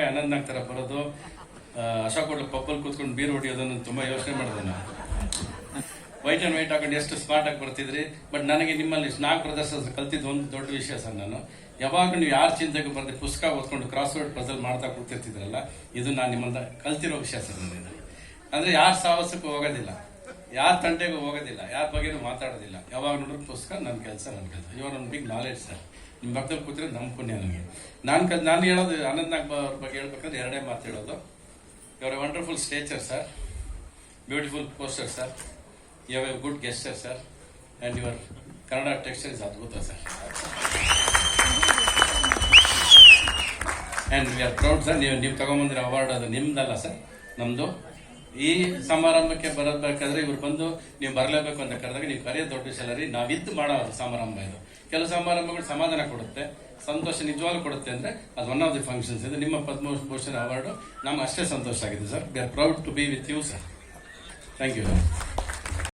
ಆನಂದ್ ತರ ಬರೋದು, Ashok hotel purple ಕೂತ್ಕೊಂಡು ಬೀರ್ ಹೊಡಿಯೋದನ್ನು ತುಂಬಾ ಯೋಚನೆ ಮಾಡಿದೆ ನಾನು. ವೈಟ್ ಅಂಡ್ ವೈಟ್ ಹಾಕೊಂಡು ಎಷ್ಟು ಸ್ಮಾರ್ಟ್ ಆಗಿ ಬರ್ತಿದ್ರಿ. ಬಟ್ ನನಗೆ ನಿಮ್ಮಲ್ಲಿ ನಾಲ್ಕು ಪ್ರದರ್ಶನ ಕಲ್ತಿದ್ದು ಒಂದು ದೊಡ್ಡ ವಿಷಯ ಸರ್. ನಾನು ಯಾವಾಗ ನೀವು ಯಾರು ಚಿಂತೆಗೆ ಬರ್ದೆ ಪುಸ್ತಕ ಓದ್ಕೊಂಡು ಕ್ರಾಸ್ ವರ್ಡ್ ಪಜಲ್ ಮಾಡ್ತಾ ಕೂತಿರ್ತಿದ್ರಲ್ಲ, ಇದು ನಾನು ನಿಮ್ಮನ್ನ ಕಲ್ತಿರೋ ವಿಷಯ ಸರ್. ನನಗೆ ಅಂದ್ರೆ ಯಾರ ಸಾಹಸಕ್ಕೂ ಹೋಗೋದಿಲ್ಲ, ಯಾರ ತಂಟೆಗೂ ಹೋಗೋದಿಲ್ಲ, ಯಾರ ಬಗ್ಗೆನೂ ಮಾತಾಡೋದಿಲ್ಲ. ಯಾವಾಗ ನೋಡಿದ್ರು ಪುಸ್ತಕ ನನ್ನ ಕೆಲಸ. ಇವಾಗ ಒಂದು ಬಿಗ್ ನಾಲೆಡ್ಜ್ ಸರ್. ನಿಮ್ಮ ಪಕ್ಕದಲ್ಲಿ ಕೂತಿರೋದು ನಮ್ಮ ಪುಣ್ಯ ನನಗೆ. ನಾನು ಹೇಳೋದು ಅನಂತ್ ನಾಗ್ ಅವ್ರ ಬಗ್ಗೆ ಹೇಳ್ಬೇಕಂದ್ರೆ ಎರಡೇ ಮಾತು ಹೇಳೋದು. Your a wonderful stature sir, beautiful poster sir, you have a good gesture sir, and your Kannada texture is ಅದ್ಭುತ sir. And we are proud sir. ನೀವು ತಗೊಂಬಂದಿರೋ ಅವಾರ್ಡ್ ಅದು ನಿಮ್ದಲ್ಲ ಸರ್, ನಮ್ದು. ಈ ಸಮಾರಂಭಕ್ಕೆ ಬರಬೇಕಾದ್ರೆ ಇವ್ರು ಬಂದು ನೀವು ಬರಲೇಬೇಕು ಅಂತ ಕರೆದಾಗ ನೀವು ಕರೆಯೋದು ದೊಡ್ಡ ವಿಷಯ ರೀ. ನಾವಿದ್ದು ಮಾಡೋ ಸಮಾರಂಭ ಇದು. ಕೆಲವು ಸಮಾರಂಭಗಳು ಸಮಾಧಾನ ಕೊಡುತ್ತೆ, ಸಂತೋಷ ನಿಜವಾಗ್ಲೂ ಕೊಡುತ್ತೆ. ಅಂದ್ರೆ ಅದು ಒನ್ ಆಫ್ ದಿ ಫಂಕ್ಷನ್ಸ್. ಇದು ನಿಮ್ಮ ಪದ್ಮಭೂಷಣ ಅವಾರ್ಡು ನಮ್ಗೆ ಅಷ್ಟೇ ಸಂತೋಷ ಆಗಿದೆ sir. We are proud to be with you sir. Thank you sir.